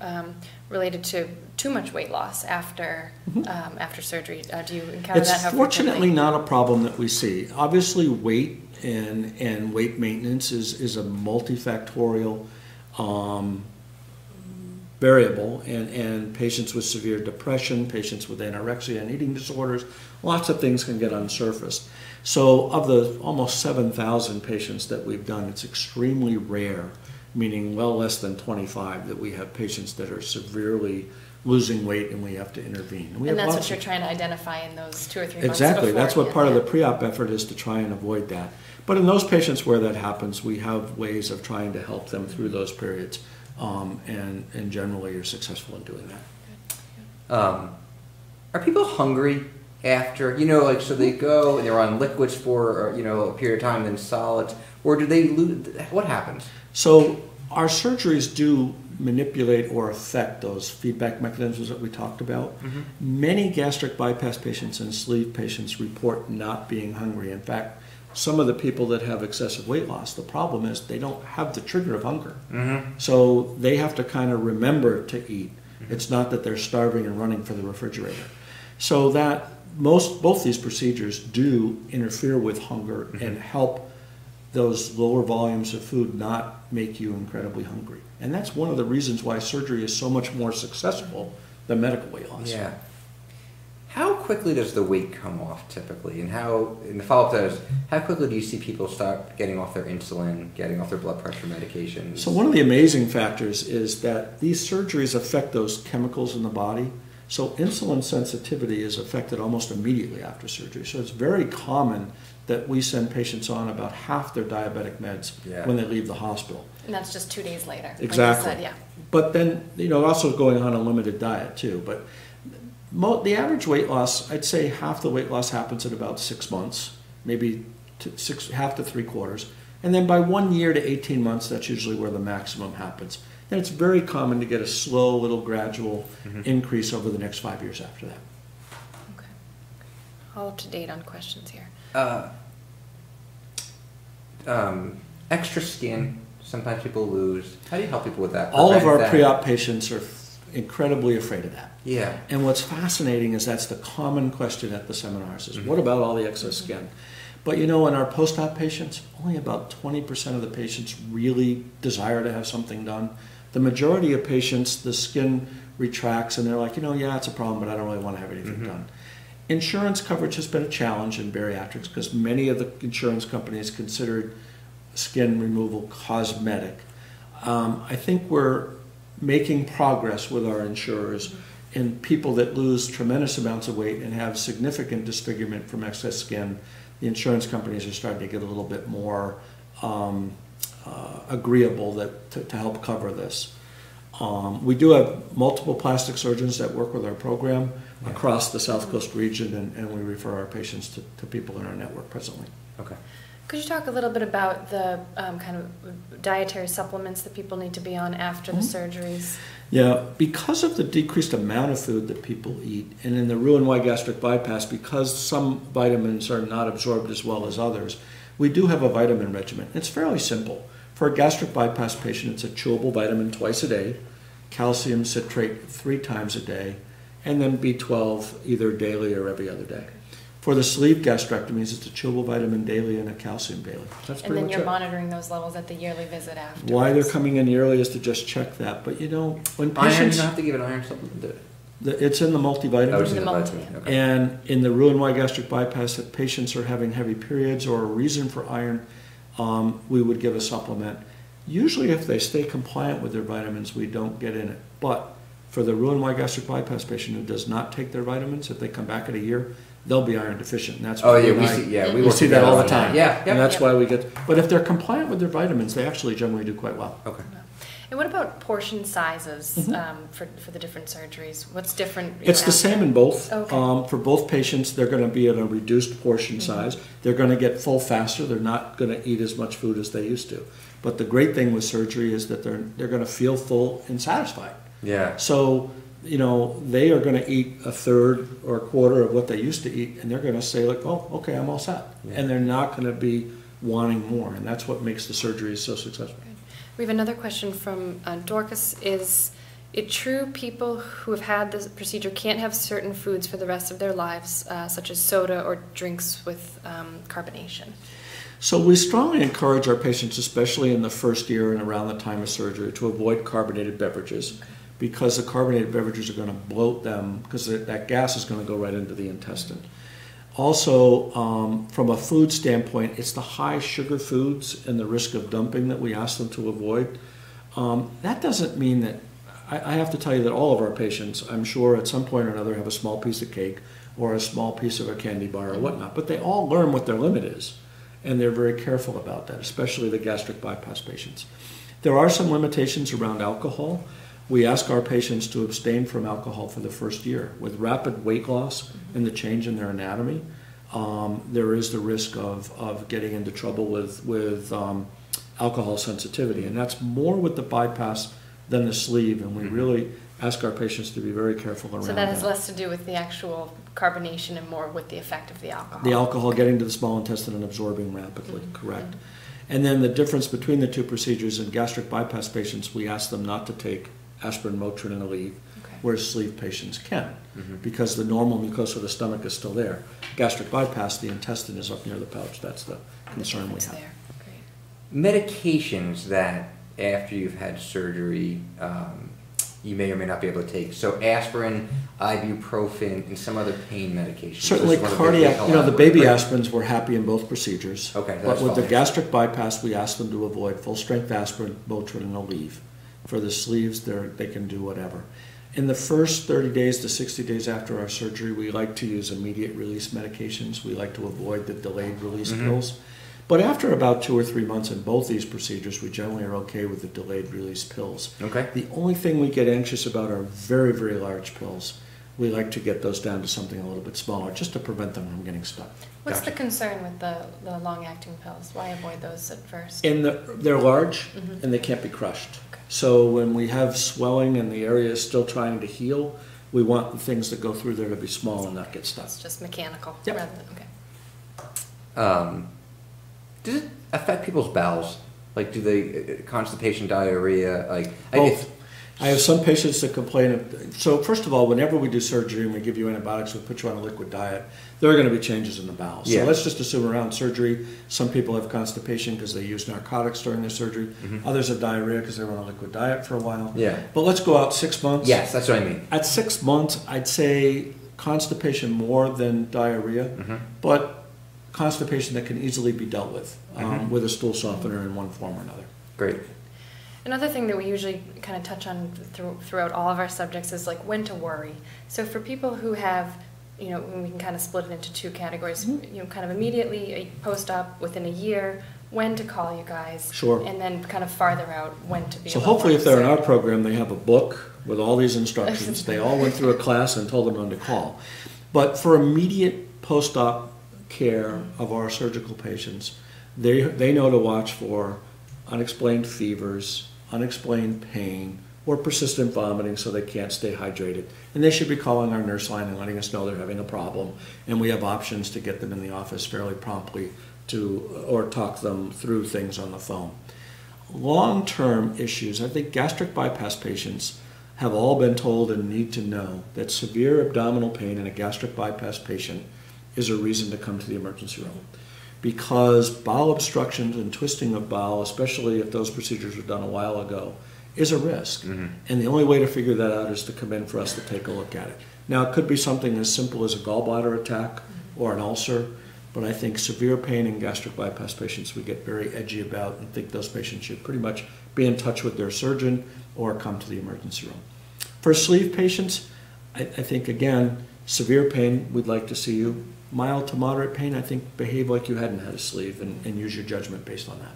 related to too much weight loss after after surgery. Do you encounter that? It's fortunately not a problem that we see. Obviously, weight and weight maintenance is a multifactorial variable, and patients with severe depression, patients with anorexia and eating disorders, lots of things can get unsurfaced. So of the almost 7,000 patients that we've done, it's extremely rare, meaning well less than 25, that we have patients that are severely losing weight and we have to intervene. And that's what you're trying to identify in those 2 or 3 months Exactly. before. That's what part of the pre-op effort is, to try and avoid that. But in those patients where that happens, we have ways of trying to help them through those periods, and generally you're successful in doing that. Are people hungry after, so they go and they're on liquids for, a period of time, then solids, or do they lose, what happens? So our surgeries do manipulate or affect those feedback mechanisms that we talked about. Many gastric bypass patients and sleeve patients report not being hungry. In fact, some of the people that have excessive weight loss, the problem is they don't have the trigger of hunger. So they have to kind of remember to eat. It's not that they're starving and running for the refrigerator. So that both these procedures do interfere with hunger and help those lower volumes of food not make you incredibly hungry. And that's one of the reasons why surgery is so much more successful than medical weight loss. Yeah. How quickly does the weight come off typically? And the follow-up to that is, how quickly do you see people start getting off their insulin, getting off their blood pressure medications? So one of the amazing factors is that these surgeries affect those chemicals in the body. So insulin sensitivity is affected almost immediately after surgery. So it's very common that we send patients on about half their diabetic meds when they leave the hospital. And that's just 2 days later. Exactly. Like you said, But then, also going on a limited diet too. But the average weight loss, I'd say half the weight loss happens in about 6 months, maybe half to 3/4. And then by 1 year to 18 months, that's usually where the maximum happens. Then it's very common to get a slow, little gradual increase over the next 5 years after that. Okay. All up to date on questions here. Extra skin, sometimes people lose. How do you help people with that? All of our Prevent that? pre-op patients are incredibly afraid of that. Yeah. And what's fascinating is that's the common question at the seminars is, what about all the excess skin? But in our post-op patients, only about 20% of the patients really desire to have something done. The majority of patients, the skin retracts and they're like, yeah, it's a problem, but I don't really want to have anything done. Insurance coverage has been a challenge in bariatrics because many of the insurance companies considered skin removal cosmetic. I think we're making progress with our insurers, in people that lose tremendous amounts of weight and have significant disfigurement from excess skin, the insurance companies are starting to get a little bit more agreeable to help cover this. We do have multiple plastic surgeons that work with our program across the Southcoast region, and we refer our patients to people in our network presently. Okay. Could you talk a little bit about the kind of dietary supplements that people need to be on after the surgeries? Yeah, because of the decreased amount of food that people eat, and in the Roux-en-Y gastric bypass, because some vitamins are not absorbed as well as others, we do have a vitamin regimen. It's fairly simple. For a gastric bypass patient, it's a chewable vitamin twice a day, calcium citrate 3 times a day, and then B12 either daily or every other day. For the sleeve gastrectomies, it's a chewable vitamin daily and a calcium daily. That's and then you're monitoring those levels at the yearly visit afterwards. Why they're coming in yearly is to just check that. But you know, when patients... Iron, you don't have to give an iron supplement, it's in the multivitamin. Oh, it's in the multivitamin. Okay. And in the Roux-en-Y gastric bypass, if patients are having heavy periods or a reason for iron, we would give a supplement. Usually if they stay compliant with their vitamins, we don't get in it. But for the Roux-en-Y gastric bypass patient who does not take their vitamins, if they come back in a year, they'll be iron deficient. And that's why we see that all the time. Yeah, and that's why we get. But if they're compliant with their vitamins, they actually generally do quite well. Okay. And what about portion sizes for the different surgeries? What's different? It's the same in both. Okay. For both patients, they're going to be at a reduced portion size. They're going to get full faster. They're not going to eat as much food as they used to. But the great thing with surgery is that they're going to feel full and satisfied. Yeah. So, you know, they are going to eat a third or a quarter of what they used to eat, and they're going to say, like, oh, okay, I'm all set. Yeah. And they're not going to be wanting more, and that's what makes the surgery so successful. We have another question from Dorcas. Is it true people who have had this procedure can't have certain foods for the rest of their lives, such as soda or drinks with carbonation? So we strongly encourage our patients, especially in the first year and around the time of surgery, to avoid carbonated beverages. Okay. Because the carbonated beverages are going to bloat them, because that gas is going to go right into the intestine. Also, from a food standpoint, it's the high sugar foods and the risk of dumping that we ask them to avoid. That doesn't mean that, I have to tell you that all of our patients, I'm sure at some point or another, have a small piece of cake or a small piece of a candy bar or whatnot, but they all learn what their limit is, and they're very careful about that, especially the gastric bypass patients. There are some limitations around alcohol. We ask our patients to abstain from alcohol for the first year. With rapid weight loss and the change in their anatomy, there is the risk of getting into trouble with alcohol sensitivity. And that's more with the bypass than the sleeve. And we really ask our patients to be very careful around that. So that has less to do with the actual carbonation and more with the effect of the alcohol. The alcohol getting to the small intestine and absorbing rapidly, correct. And then the difference between the two procedures, in gastric bypass patients, we ask them not to take aspirin, Motrin, and Aleve, whereas sleeve patients can, because the normal mucosa of the stomach is still there. Gastric bypass, the intestine is up near the pouch. That's the concern we have. Great. Medications that after you've had surgery you may or may not be able to take. So aspirin, ibuprofen, and some other pain medications. Certainly cardiac, the baby aspirins were happy in both procedures. Okay, but with the gastric bypass, we asked them to avoid full-strength aspirin, Motrin, and Aleve. For the sleeves, they can do whatever. In the first 30 days to 60 days after our surgery, we like to use immediate release medications. We like to avoid the delayed release pills. But after about 2 or 3 months in both these procedures, we generally are okay with the delayed release pills. Okay. The only thing we get anxious about are very, very large pills. We like to get those down to something a little bit smaller, just to prevent them from getting stuck. What's the concern with the long-acting pills? Why avoid those at first? They're large, and they can't be crushed. Okay. So when we have swelling and the area is still trying to heal, we want the things that go through there to be small and not get stuck. It's just mechanical rather than, okay. Does it affect people's bowels? Like, do they, constipation, diarrhea, like... Both. I have some patients that complain. So first of all, whenever we do surgery and we give you antibiotics, we put you on a liquid diet, there are going to be changes in the bowel. So let's just assume around surgery, some people have constipation because they use narcotics during their surgery. Others have diarrhea because they were on a liquid diet for a while. Yeah. But let's go out 6 months. Yes, that's what I mean. At 6 months, I'd say constipation more than diarrhea, but constipation that can easily be dealt with a stool softener in one form or another. Great. Another thing that we usually kind of touch on throughout all of our subjects is like when to worry. So for people who have, we can kind of split it into two categories, kind of immediately a post-op within a year, when to call you guys, Sure. and then kind of farther out when to be. So hopefully if they're in our program, they have a book with all these instructions. They all went through a class and told them when to call. But for immediate post-op care of our surgical patients, they know to watch for unexplained fevers, unexplained pain, or persistent vomiting so they can't stay hydrated. And they should be calling our nurse line and letting us know they're having a problem. And we have options to get them in the office fairly promptly or talk them through things on the phone. Long-term issues, I think gastric bypass patients have all been told and need to know that severe abdominal pain in a gastric bypass patient is a reason to come to the emergency room. Because bowel obstructions and twisting of bowel, especially if those procedures were done a while ago, is a risk. And the only way to figure that out is to come in for us to take a look at it. Now, it could be something as simple as a gallbladder attack or an ulcer, but I think severe pain in gastric bypass patients we get very edgy about and think those patients should pretty much be in touch with their surgeon or come to the emergency room. For sleeve patients, I think, again, severe pain, we'd like to see you. Mild to moderate pain, I think, behave like you hadn't had a sleeve and use your judgment based on that.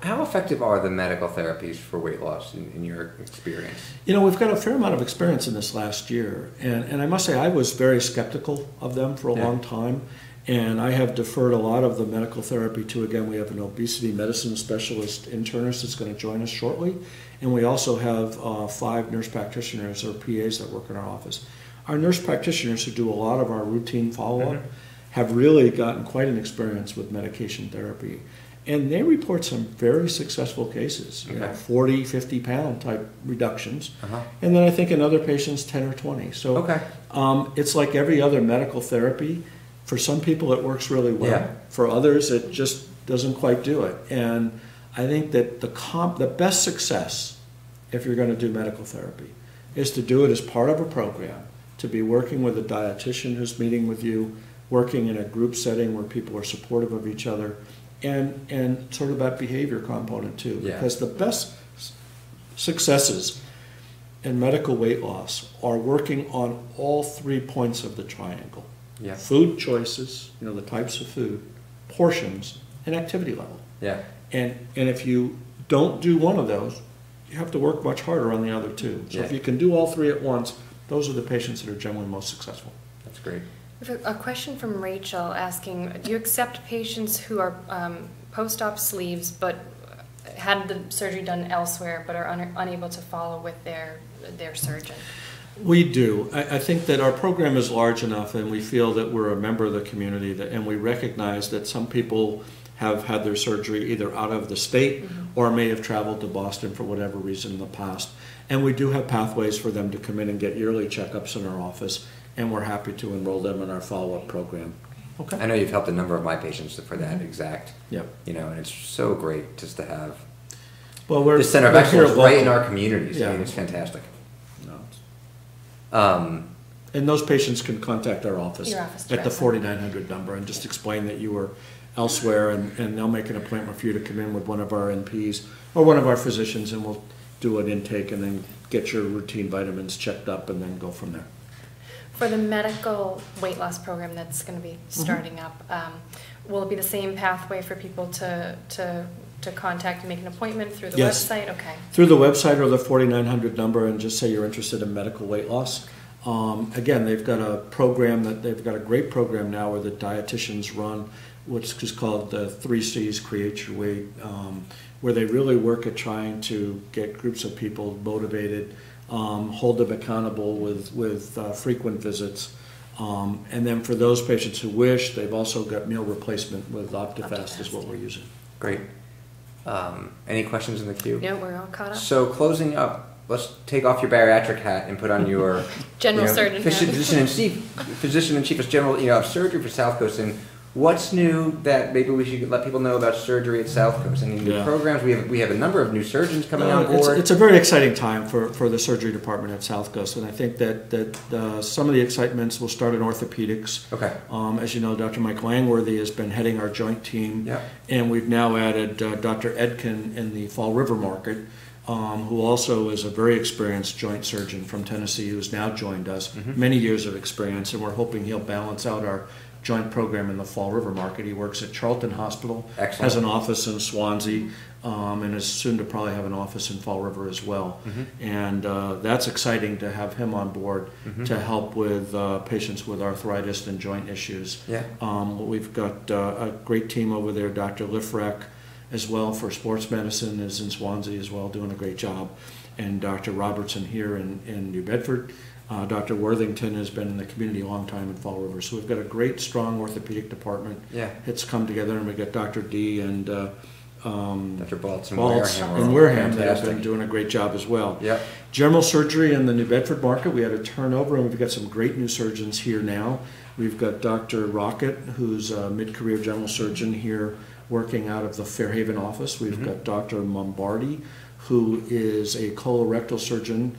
How effective are the medical therapies for weight loss in your experience? We've got a fair amount of experience in this last year, and I must say I was very skeptical of them for a long time, and I have deferred a lot of the medical therapy to, again, we have an obesity medicine specialist internist that's going to join us shortly, and we also have 5 nurse practitioners or PAs that work in our office. Our nurse practitioners who do a lot of our routine follow-up have really gotten quite an experience with medication therapy. And they report some very successful cases, 40, 50-pound type reductions. And then I think in other patients, 10 or 20. So it's like every other medical therapy. For some people, it works really well. Yeah. For others, it just doesn't quite do it. And I think that the best success, if you're going to do medical therapy, is to do it as part of a program, to be working with a dietitian who's meeting with you, working in a group setting where people are supportive of each other, and sort of that behavior component too. Because the best successes in medical weight loss are working on all 3 points of the triangle. Food choices, the types of food, portions, and activity level. And if you don't do one of those, you have to work much harder on the other 2. So if you can do all 3 at once, those are the patients that are generally most successful. That's great. We have a question from Rachel asking, do you accept patients who are post-op sleeves but had the surgery done elsewhere but are unable to follow with their surgeon? We do. I think that our program is large enough and we feel that we're a member of the community and we recognize that some people have had their surgery either out of the state or may have traveled to Boston for whatever reason in the past. And we do have pathways for them to come in and get yearly checkups in our office, and we're happy to enroll them in our follow-up program. I know you've helped a number of my patients for that exact. And it's so great just to have this center of excellence right in our communities. I mean, it's fantastic. And those patients can contact our office at the 4900 number and just explain that you were elsewhere, and they'll make an appointment for you to come in with one of our NPs or one of our physicians, and we'll do an intake and then get your routine vitamins checked up and then go from there. For the medical weight loss program that's going to be starting up, will it be the same pathway for people to contact and make an appointment through the website? Okay. Through the website or the 4900 number, and just say you're interested in medical weight loss. Again, they've got a great program now where the dietitians run, which is called the 3 C's, Create Your Weight, where they really work at trying to get groups of people motivated, hold them accountable with frequent visits. And then for those patients who wish, they've also got meal replacement with OptiFast is what we're using. Great. Any questions in the queue? No, we're all caught up. So closing up, let's take off your bariatric hat and put on your general surgeon physician in chief as general of surgery for Southcoast. And What's new that maybe we should let people know about surgery at Southcoast? Any new programs? We have a number of new surgeons coming on board. It's a very exciting time for the surgery department at Southcoast, and I think that some of the excitements will start in orthopedics. Okay. As you know, Dr. Mike Langworthy has been heading our joint team, yeah. and we've now added Dr. Edkin in the Fall River market, who also is a very experienced joint surgeon from Tennessee who's now joined us, many years of experience, and we're hoping he'll balance out our joint program in the Fall River market. He works at Charlton Hospital, Excellent. Has an office in Swansea, and is soon to probably have an office in Fall River as well. And that's exciting to have him on board to help with patients with arthritis and joint issues. Yeah. We've got a great team over there. Dr. Lifrak as well for sports medicine is in Swansea as well, doing a great job. And Dr. Robertson here in New Bedford. Dr. Worthington has been in the community a long time in Fall River. So we've got a great, strong orthopedic department. Yeah. It's come together, and we've got Dr. D and Dr. Baltz and Wareham that have been doing a great job as well. Yeah. General surgery in the New Bedford market, we had a turnover, and we've got some great new surgeons here now. We've got Dr. Rocket, who's a mid-career general surgeon here working out of the Fairhaven office. We've got Dr. Mombardi, who is a colorectal surgeon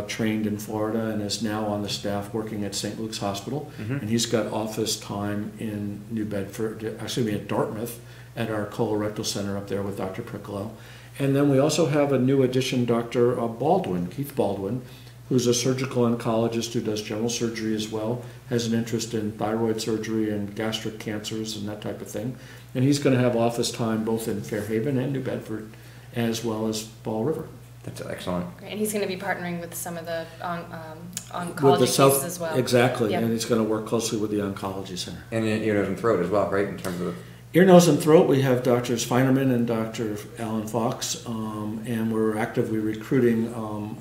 trained in Florida and is now on the staff working at St. Luke's Hospital. And he's got office time in New Bedford, actually at Dartmouth, at our colorectal center up there with Dr. Priccolo. And then we also have a new addition, Dr. Baldwin, Keith Baldwin, who's a surgical oncologist who does general surgery as well, has an interest in thyroid surgery and gastric cancers and that type of thing. And he's going to have office time both in Fairhaven and New Bedford, as well as Fall River. That's excellent. Great. And he's going to be partnering with some of the oncology cases as well. Exactly, and he's going to work closely with the oncology center. And ear, nose, and throat as well, right, in terms of... Ear, nose, and throat, we have Drs. Feinerman and Dr. Alan Fox, and we're actively recruiting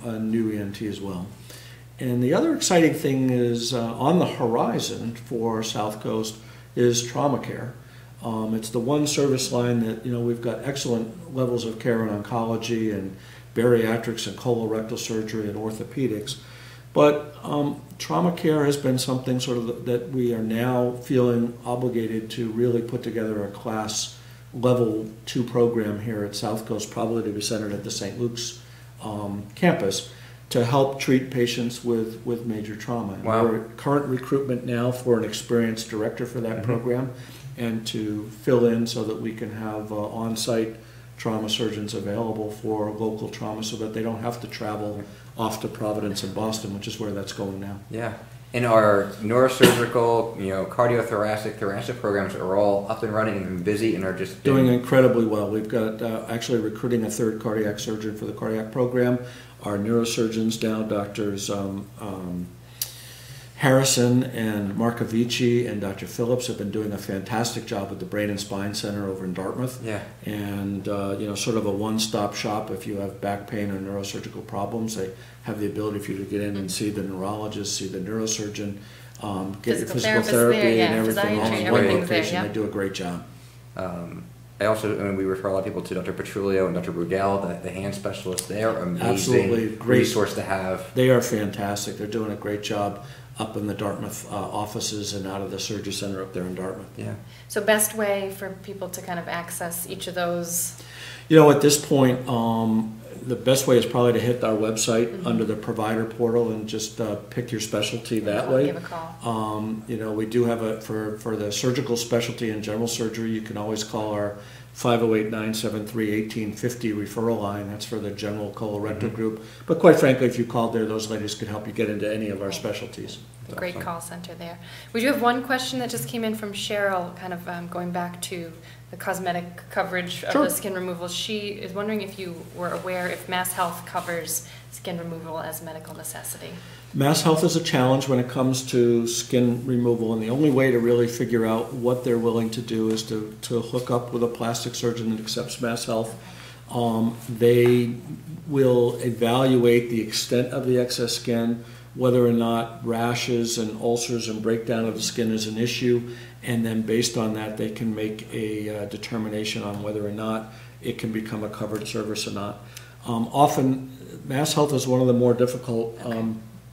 a new ENT as well. And the other exciting thing is on the horizon for Southcoast is trauma care. It's the one service line that, we've got excellent levels of care in oncology and bariatrics and colorectal surgery and orthopedics. But trauma care has been something sort of that we are now feeling obligated to really put together a class level 2 program here at Southcoast, probably to be centered at the St. Luke's campus, to help treat patients with major trauma. Wow. We're current recruitment now for an experienced director for that program, and to fill in so that we can have on-site trauma surgeons available for local trauma so that they don't have to travel off to Providence and Boston, which is where that's going now. Yeah. And our neurosurgical, cardiothoracic, thoracic programs are all up and running and been busy and are just doing incredibly well. We've got actually recruiting a third cardiac surgeon for the cardiac program. Our neurosurgeons now, Doctors Harrison and Markovici and Dr. Phillips, have been doing a fantastic job with the Brain and Spine Center over in Dartmouth. Yeah. And sort of a one-stop shop if you have back pain or neurosurgical problems. They have the ability for you to get in and see the neurologist, see the neurosurgeon, get your physical therapy and everything all in one location. They do a great job. I also, we refer a lot of people to Dr. Petrulio and Dr. Brugel, the hand specialists. They are amazing. Absolutely. Great resource to have. They are fantastic. They're doing a great job up in the Dartmouth offices and out of the surgery center up there in Dartmouth. Yeah. So best way for people to kind of access each of those? At this point, the best way is probably to hit our website under the provider portal and just pick your specialty that way. Give a call. We do have for the surgical specialty and general surgery, you can always call our 508-973-1850 referral line. That's for the general colorectal group. But quite frankly, if you called there, those ladies could help you get into any of our specialties. Great call center there. We do have one question that just came in from Cheryl, kind of going back to the cosmetic coverage of the skin removal. She is wondering if you were aware if Mass Health covers skin removal as a medical necessity. Mass Health is a challenge when it comes to skin removal, and the only way to really figure out what they're willing to do is to hook up with a plastic surgeon that accepts Mass Health. They will evaluate the extent of the excess skin, whether or not rashes and ulcers and breakdown of the skin is an issue, and then based on that they can make a determination on whether or not it can become a covered service or not. Often Mass Health is one of the more difficult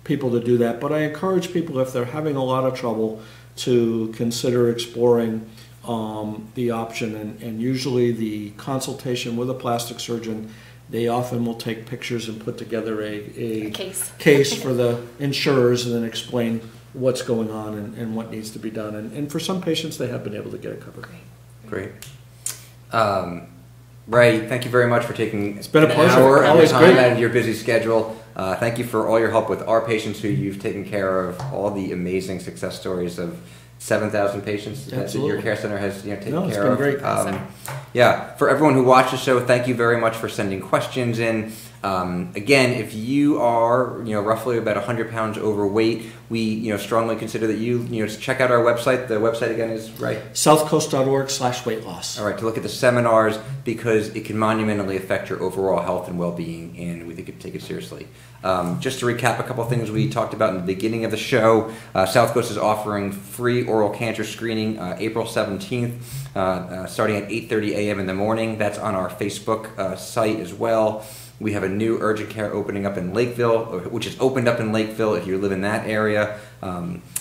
people to do that, but I encourage people, if they're having a lot of trouble, to consider exploring the option. And usually the consultation with a plastic surgeon, they often will take pictures and put together a case for the insurers and then explain what's going on and what needs to be done. And for some patients, they have been able to get it covered. Great. Ray, thank you very much for taking It's been a pleasure. hour Always time great. out of your busy schedule. Thank you for all your help with our patients who you've taken care of, all the amazing success stories of 7,000 patients that your care center has taken care of. It's been great. Yeah, for everyone who watched the show, thank you very much for sending questions in. Again, if you are roughly about 100 pounds overweight, we strongly consider that you check out our website. The website again is Southcoast.org/weight loss. All right, to look at the seminars, because it can monumentally affect your overall health and well-being, and we think you can take it seriously. Just to recap a couple of things we talked about in the beginning of the show, Southcoast is offering free oral cancer screening April 17th, starting at 8:30 a.m. in the morning. That's on our Facebook site as well. We have a new urgent care opening up in Lakeville, which is opened up in Lakeville if you live in that area.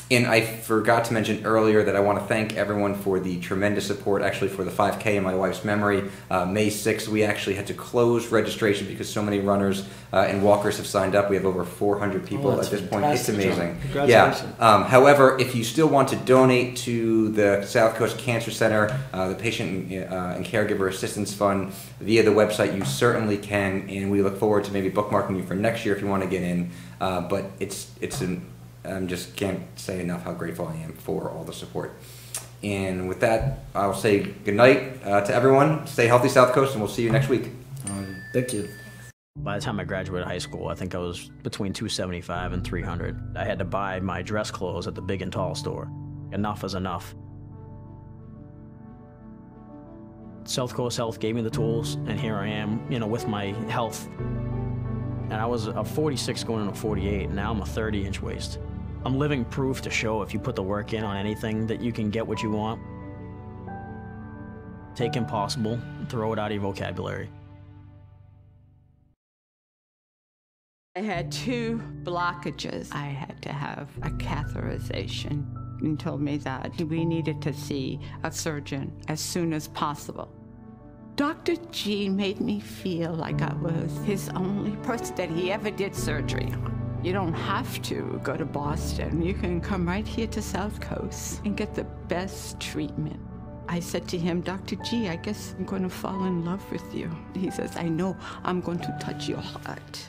And I forgot to mention earlier that I want to thank everyone for the tremendous support, actually, for the 5K in my wife's memory. May 6th, we actually had to close registration because so many runners and walkers have signed up. We have over 400 people at this point. It's amazing. Congratulations. Yeah. However, if you still want to donate to the Southcoast Cancer Center, the Patient and Caregiver Assistance Fund, via the website, you certainly can, and we look forward to maybe bookmarking you for next year if you want to get in. But I just can't say enough how grateful I am for all the support. And with that, I'll say good night to everyone. Stay healthy, Southcoast, and we'll see you next week. Thank you. By the time I graduated high school, I think I was between 275 and 300. I had to buy my dress clothes at the Big and Tall store. Enough is enough. Southcoast Health gave me the tools, and here I am, with my health. And I was a 46 going into 48, and now I'm a 30-inch waist. I'm living proof to show if you put the work in on anything that you can get what you want. Take impossible, throw it out of your vocabulary. I had 2 blockages. I had to have a catheterization and told me that we needed to see a surgeon as soon as possible. Dr. G made me feel like I was his only person that he ever did surgery on. You don't have to go to Boston. You can come right here to Southcoast and get the best treatment. I said to him, Dr. G, I guess I'm going to fall in love with you. He says, I know I'm going to touch your heart.